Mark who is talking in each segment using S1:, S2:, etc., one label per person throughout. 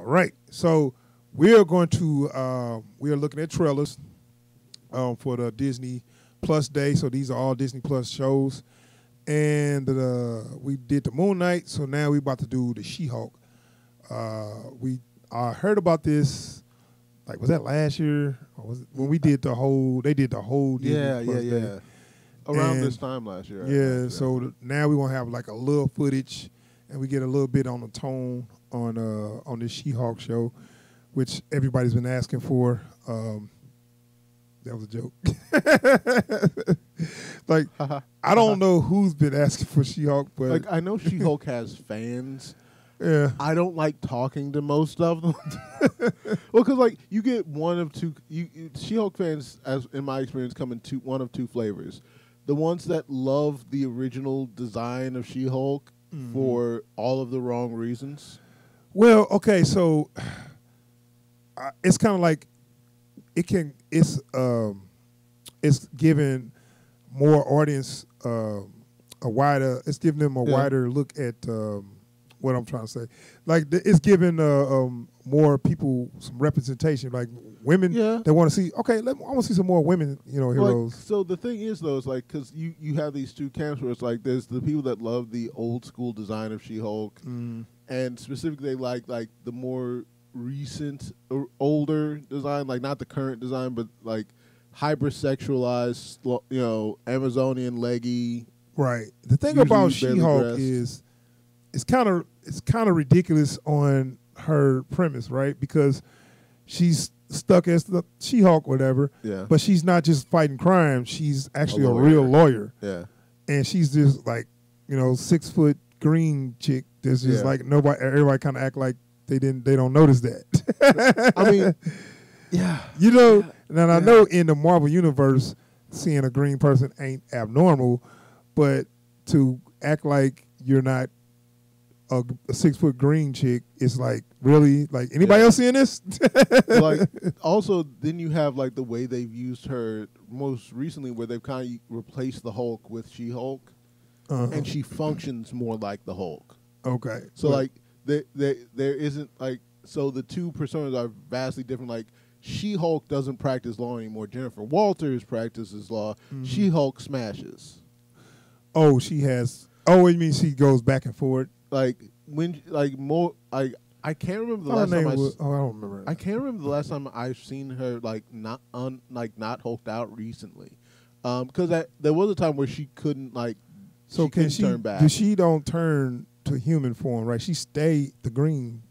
S1: right. So we are going to we are looking at trailers for the Disney Plus Day. So these are all Disney Plus shows, and we did the Moon Knight. So now we about to do the She-Hulk. We heard about this. Like, was that last year? Or was it when we did the whole? They did the whole Disney Plus Day.
S2: Around this time last year.
S1: Yeah. So now we gonna have like a little footage, and we get a little bit on the tone on this She-Hulk show, which everybody's been asking for. That was a joke. Like, I don't know who's been asking for She-Hulk, but
S2: like I know She-Hulk has fans.
S1: Yeah,
S2: I don't like talking to most of them. Well, because like you get one of two. She-Hulk fans, as in my experience, come in one of two flavors. The ones that love the original design of She-Hulk for all of the wrong reasons.
S1: Well, okay, so it's kind of like it's giving more audience it's giving them a wider look at what I'm trying to say. Like it's giving more people some representation, like women that want to see. Okay, I want to see some more women, heroes.
S2: Like, so the thing is, though, is like because you have these two camps where it's like there's the people that love the old school design of She-Hulk, and specifically they like the more recent or older design, like not the current design, but like hypersexualized, Amazonian leggy.
S1: Right. The thing about She-Hulk is it's kind of ridiculous on her premise, right? Because she's stuck as the She-Hulk, whatever. Yeah. But she's not just fighting crime. She's actually a real lawyer. Yeah. And she's just like, 6 foot green chick. That's just like everybody kind of act like they don't notice that.
S2: I mean, yeah.
S1: And I know in the Marvel universe, seeing a green person ain't abnormal, but to act like you're not a 6 foot green chick is like, really? Like, anybody else seeing this?
S2: Like, also, then you have like the way they've used her most recently, where they've kind of replaced the Hulk with She-Hulk, and she functions more like the Hulk.
S1: Okay.
S2: So like there isn't like, so the two personas are vastly different. Like She-Hulk doesn't practice law anymore. Jennifer Walters practices law. She-Hulk smashes.
S1: Oh, she has. Oh, you mean she goes back and forth?
S2: Like when more like I can't remember the last time
S1: I don't remember.
S2: I can't remember the last time I've seen her like not hulked out recently. Because there was a time where she couldn't like. So can she turn back?
S1: She don't turn to human form, right? She stayed the green.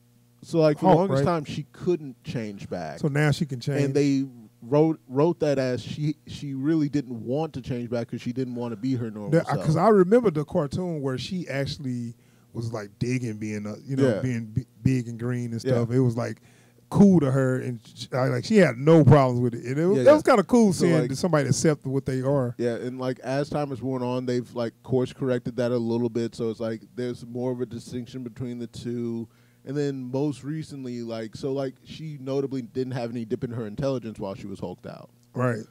S2: So like for the longest time she couldn't change back.
S1: So now she can change.
S2: And they wrote that as she really didn't want to change back because she didn't want to be her normal self.
S1: Because I remember the cartoon where she actually was like digging being being big and green and stuff. It was like cool to her, and she had no problems with it. And it was kind of cool seeing somebody accept what they are.
S2: Yeah, and like as time has worn on, they've like course corrected that a little bit. So it's like there's more of a distinction between the two. And then most recently, she notably didn't have any dip in her intelligence while she was hulked out.
S1: Right.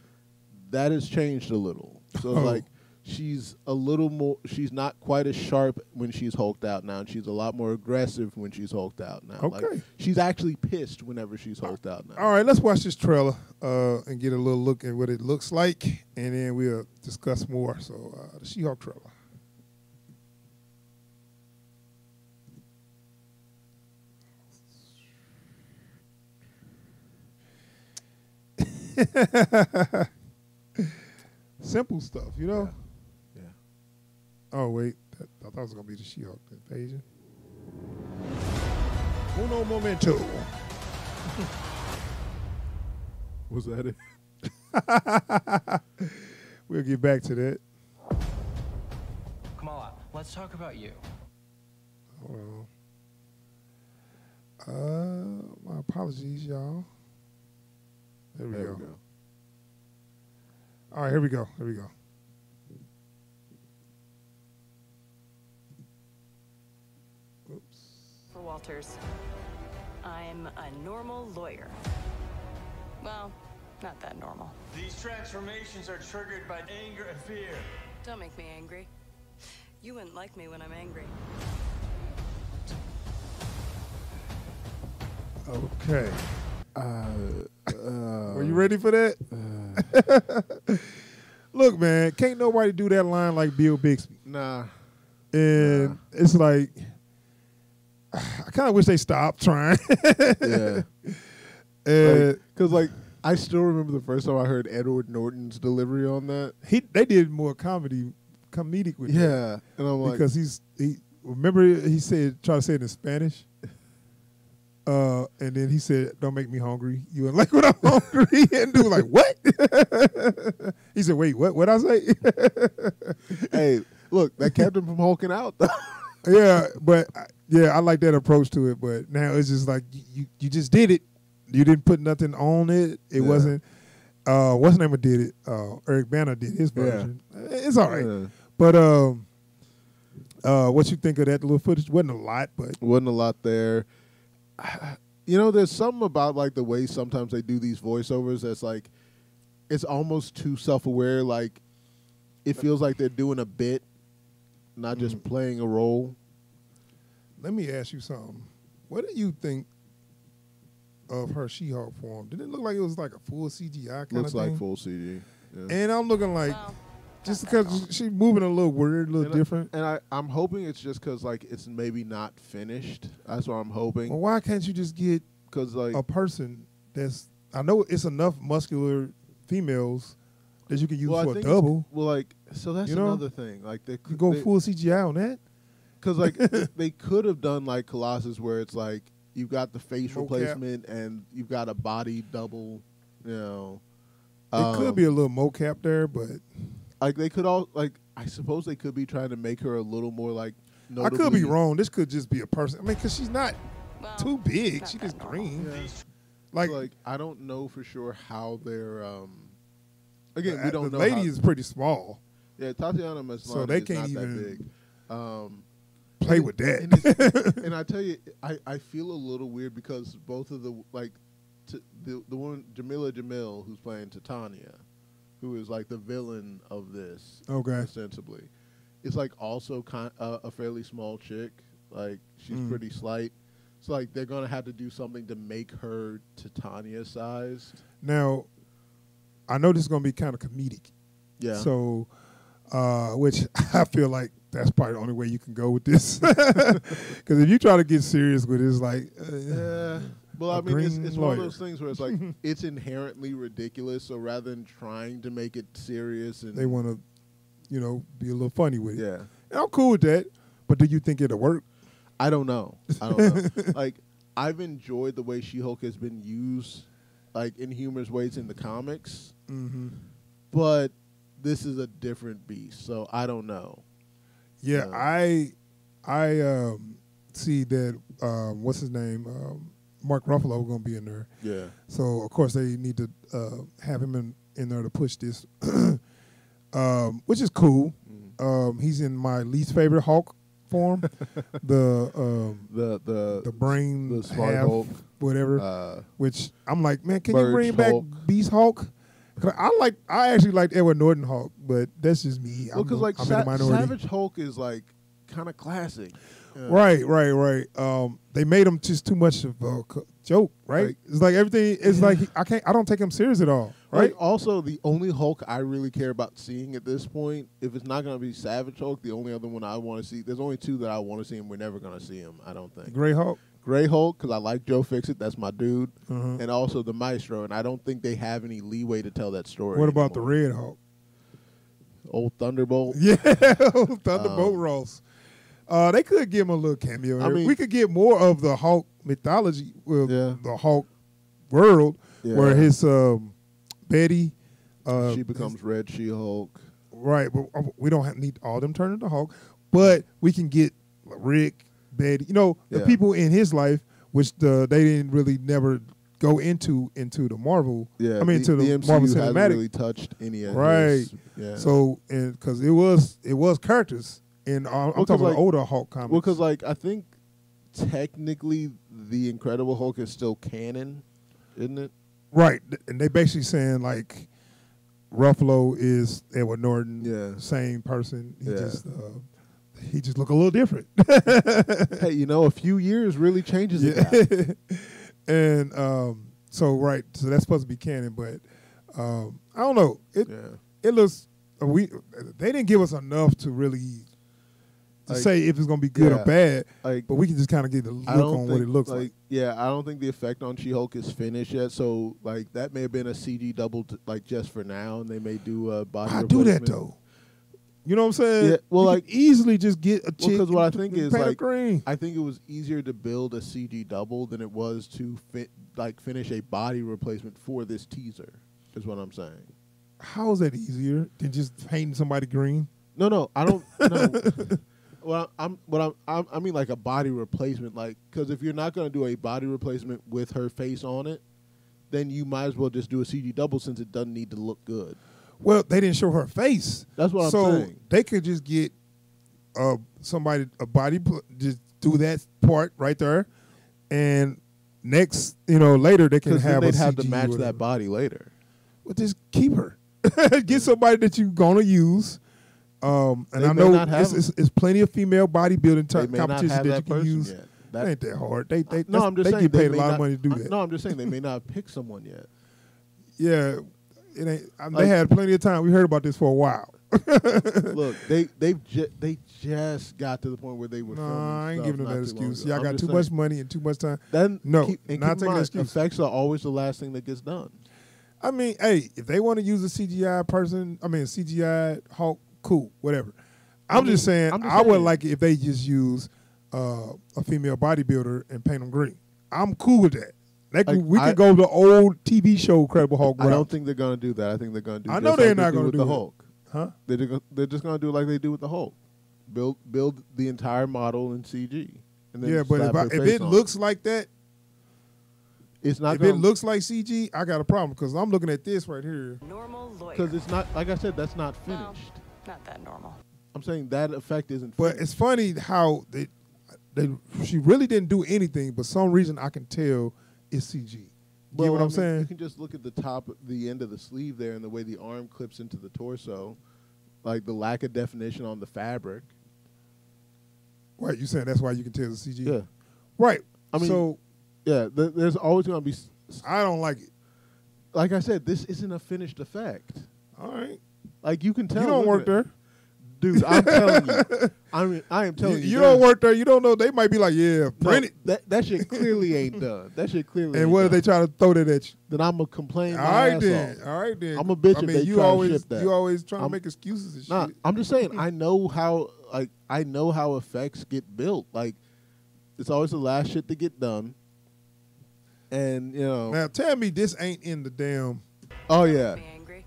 S2: That has changed a little. So like she's a little more, she's not quite as sharp when she's hulked out now, and she's a lot more aggressive when she's hulked out now.
S1: Okay.
S2: Like, she's actually pissed whenever she's hulked out now.
S1: All right, let's watch this trailer and get a little look at what it looks like, and then we'll discuss more. So the She-Hulk trailer. Simple stuff, Yeah. Oh, wait. I thought it was going to be the She-Hulk invasion. Uno momento.
S2: Was that it?
S1: We'll get back to that.
S3: Kamala, let's talk about you.
S1: Hold on. My apologies, y'all. There we go. All right, here we go. Oops.
S4: For Walters, I'm a normal lawyer. Well, not that normal.
S5: These transformations are triggered by anger and fear.
S4: Don't make me angry. You wouldn't like me when I'm angry.
S1: Okay. Were you ready for that? Look, man, can't nobody do that line like Bill Bixby.
S2: Nah.
S1: And it's like, I kind of wish they stopped trying.
S2: Yeah. Because, I still remember the first time I heard Edward Norton's delivery on that.
S1: They did more comedic with it.
S2: Yeah. And I'm like.
S1: Because remember he try to say it in Spanish? And then he said, "Don't make me hungry. You ain't like when I'm hungry." And dude was like, "What?" He said, "Wait, what? What I say?"
S2: Hey, look, that kept him from hulking out, though.
S1: Yeah, but I like that approach to it. But now it's just like you just did it. You didn't put nothing on it. It wasn't. What's the name of did it? Eric Bana did his version. Yeah. It's all right. Yeah. But what you think of that little footage? Wasn't a lot, but
S2: wasn't a lot there. There's something about like the way sometimes they do these voiceovers that's like it's almost too self-aware. Like it feels like they're doing a bit, not just playing a role.
S1: Let me ask you something. What do you think of her She-Hulk form? Did it look like it was like a full CGI kind of thing?
S2: Looks like full CG. Yeah.
S1: And I'm looking like just because she's moving a little weird, a little different.
S2: And I'm hoping it's just because like it's maybe not finished. That's what I'm hoping.
S1: Well, why can't you just get a person that's I know it's enough muscular females that you can use for a double.
S2: So that's another thing. Like they
S1: could go full CGI on that.
S2: Because like they could have done like Colossus where it's like you've got the face replacement and you've got a body double. It
S1: could be a little mocap there, but
S2: like they could I suppose they could be trying to make her a little more like.
S1: I could be wrong. This could just be a person. I mean, because she's not too big. She's just green.
S2: Yeah. Like I don't know for sure how they're. Again, we don't know.
S1: The lady is pretty small.
S2: Yeah, Tatiana Maslany
S1: so they can't
S2: not
S1: even
S2: that big.
S1: Play with that.
S2: And I tell you, I feel a little weird because both of the one Jamila Jamil who's playing Titania, who is like the villain of this, ostensibly, is like also a fairly small chick. Like she's pretty slight. So like they're gonna have to do something to make her Titania sized.
S1: Now, I know this is gonna be kind of comedic.
S2: Yeah.
S1: So, which I feel like that's probably the only way you can go with this. Because if you try to get serious with it, it's like,
S2: well, I mean, it's one of those things where it's like it's inherently ridiculous. So rather than trying to make it serious, and
S1: they want to, be a little funny with it.
S2: Yeah,
S1: and I'm cool with that. But do you think it'll work?
S2: I don't know. Like, I've enjoyed the way She-Hulk has been used, like in humorous ways in the comics.
S1: Mm-hmm.
S2: But this is a different beast, so I don't know.
S1: Yeah, I see that. What's his name? Mark Ruffalo going to be in there.
S2: Yeah.
S1: So of course they need to have him in there to push this, which is cool.
S2: Mm.
S1: He's in my least favorite Hulk form, the brain,
S2: the smart
S1: half,
S2: Hulk,
S1: whatever. Which I'm like, man, can
S2: Birch
S1: you bring
S2: Hulk.
S1: back Beast Hulk? I actually liked Edward Norton Hulk, but that's just me.
S2: Well, because like
S1: I'm in the minority.
S2: Savage Hulk is like kind of classic. Yeah.
S1: Right. They made him just too much of a joke, right?
S2: Like,
S1: it's like everything. It's like I don't take him serious at all, right?
S2: Like also, the only Hulk I really care about seeing at this point, if it's not going to be Savage Hulk, the only other one I want to see. There's only two that I want to see, and we're never going to see him. I don't think.
S1: Grey Hulk.
S2: Grey Hulk, because I like Joe Fixit. That's my dude.
S1: Uh-huh.
S2: And also the Maestro, and I don't think they have any leeway to tell that story.
S1: What about the Red Hulk?
S2: Old Thunderbolt.
S1: Yeah, old Thunderbolt Ross. They could give him a little cameo. I mean, we could get more of the Hulk mythology, the Hulk world, where his Betty,
S2: she becomes Red She-Hulk.
S1: Right, but we don't need all them turn into Hulk, but we can get Rick, Betty, the people in his life, which they didn't really never go into the Marvel.
S2: Yeah,
S1: I mean,
S2: the
S1: the
S2: MCU
S1: Marvel
S2: hasn't
S1: Cinematic.
S2: really touched any of
S1: right.
S2: his. Yeah.
S1: So, and because it was characters. And I'm talking about older Hulk comics.
S2: Well, because I think technically the Incredible Hulk is still canon, isn't it?
S1: Right, and they basically saying like Ruffalo is Edward Norton, same person. He just look a little different.
S2: Hey, a few years really changes it.
S1: And so that's supposed to be canon, but I don't know. It looks they didn't give us enough to really say if it's gonna be good or bad. But we can just kind of get the look on what it looks like.
S2: Yeah, I don't think the effect on She-Hulk is finished yet. So that may have been a CG double just for now, and they may do a body.
S1: I do that though. You know what I'm saying?
S2: Yeah, well,
S1: you easily just get a chick.
S2: Because what I think is
S1: green.
S2: I think it was easier to build a CG double than it was to finish a body replacement for this teaser. Is what I'm saying.
S1: How is that easier than just painting somebody green?
S2: No, I don't. No. I mean like a body replacement, because if you're not going to do a body replacement with her face on it, then you might as well just do a CG double since it doesn't need to look good.
S1: Well, they didn't show her face.
S2: That's what I'm saying.
S1: So they could just get somebody, just do that part right there, and next, later they can have
S2: they'd
S1: a
S2: have
S1: CG
S2: to match that body later.
S1: Well, just keep her. Get somebody that you're going to use. And I know it's plenty of female bodybuilding competitions that you can use. That ain't that hard. They
S2: I'm just saying
S1: get paid a lot of money to do that.
S2: No, I'm just saying they may not have picked someone yet.
S1: Yeah, it ain't. They had plenty of time. We heard about this for a while.
S2: Look, they just got to the point where they were.
S1: No,
S2: filming
S1: I ain't giving them that excuse. Y'all got too
S2: saying.
S1: much money and too much time.
S2: Not
S1: taking that excuse.
S2: Effects are always the last thing that gets done.
S1: I mean, hey, if they want to use a CGI Hulk, cool, whatever. I'm just saying, I would like it if they just use a female bodybuilder and paint them green. I'm cool with that. We could go the old TV show Incredible Hulk route.
S2: I don't think they're going to do that. I think they're going to do.
S1: I know they're not going to do
S2: the
S1: that.
S2: Hulk.
S1: Huh?
S2: They're just going to do it like they do with the Hulk. Build the entire model in CG. And then
S1: yeah, but if it looks like that,
S2: it's not.
S1: If it looks like CG, I got a problem because I'm looking at this right here.
S4: Normal lawyer.
S2: Because it's not, like I said, that's not finished.
S4: Well, not that normal.
S2: I'm saying that effect isn't
S1: But
S2: finished.
S1: it's funny how she really didn't do anything, but some reason I can tell it's CG. You get what I'm saying?
S2: You can just look at the end of the sleeve there and the way the arm clips into the torso, like the lack of definition on the fabric.
S1: Right, you saying that's why you can tell it's CG?
S2: Yeah.
S1: Right.
S2: I mean, yeah, there's always going to be.
S1: I don't like it.
S2: Like I said, this isn't a finished effect.
S1: All right.
S2: Like you can tell.
S1: You don't work there.
S2: Dude, I'm telling you. I am telling you.
S1: You don't work there. You don't know. They might be like, yeah, print it.
S2: That shit clearly ain't done. That shit clearly
S1: and what if they try to throw that at you?
S2: Then I'm going to complain
S1: All right, then. I'm
S2: a bitch if they
S1: you
S2: try
S1: always,
S2: to ship that.
S1: You always trying to make excuses and shit.
S2: I'm just saying, I know how effects get built. Like, it's always the last shit to get done. And,
S1: Now, tell me this ain't in the damn...
S2: Oh, yeah.
S4: Be angry.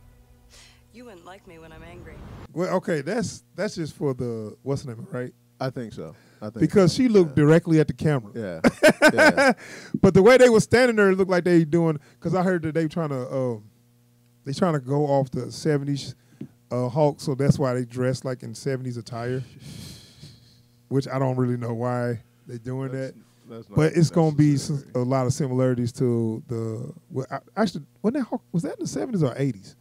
S4: You wouldn't like me when I'm angry.
S1: Well, okay, that's just for the... What's the name, right?
S2: I think so.
S1: Because she looked directly at the camera.
S2: Yeah.
S1: But the way they were standing there, it looked like they doing... Because I heard that they trying to go off the 70s Hulk, so that's why they dress like in 70s attire. Which I don't really know why they're doing that. But it's going to be a lot of similarities to the... Well, actually, was that in the 70s or 80s?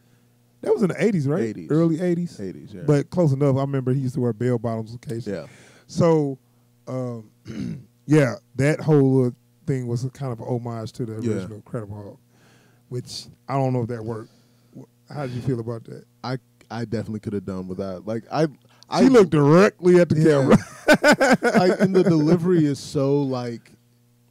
S1: That was in the 80s, right?
S2: 80s.
S1: Early 80s?
S2: 80s, yeah.
S1: But close enough. I remember he used to wear bell bottoms occasionally.
S2: Yeah.
S1: So, yeah, that whole thing was a kind of an homage to the original Incredible Hulk, which I don't know if that worked. How did you feel about that?
S2: I definitely could have done without. Like,
S1: she looked directly at the camera.
S2: Like, and the delivery is so like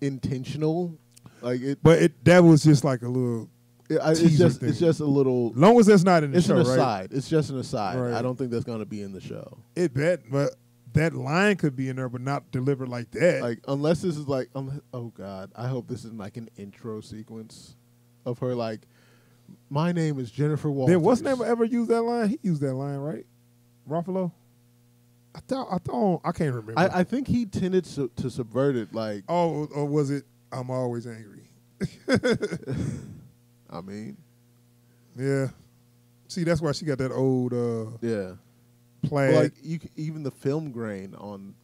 S2: intentional, like it.
S1: But that was just like a little.
S2: It's just a little.
S1: Long as that's not in the show,
S2: it's an aside.
S1: Right?
S2: It's just an aside.
S1: Right.
S2: I don't think that's going to be in the show.
S1: But that line could be in there, but not delivered like that.
S2: Like unless this is like, oh God, I hope this isn't like an intro sequence of her like, my name is Jennifer Walters.
S1: Then what's name ever used that line? He used that line, right? Ruffalo. I thought I can't remember.
S2: I think he tended to subvert it, like.
S1: Oh, or was it? I'm always angry.
S2: I mean,
S1: yeah. See, that's why she got that old plaid.
S2: Well, like even the film grain on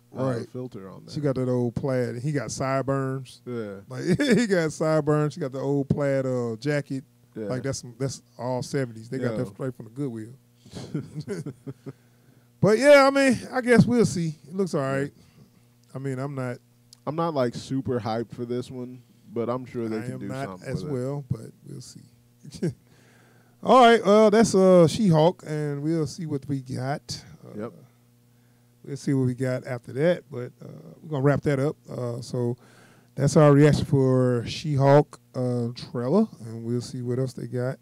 S2: filter on that.
S1: She got that old plaid. He got sideburns.
S2: Yeah,
S1: like he got sideburns. She got the old plaid jacket.
S2: Yeah.
S1: Like that's all 70s. They got that straight from the Goodwill. But yeah, I mean, I guess we'll see. It looks all right. I mean, I'm not
S2: like super hyped for this one, but I'm sure they can do something
S1: as
S2: with
S1: well, but we'll see. All right, well, that's She-Hulk, and we'll see what we got.
S2: Yep.
S1: We'll see what we got after that, but we're going to wrap that up. So that's our reaction for She-Hulk trailer, and we'll see what else they got.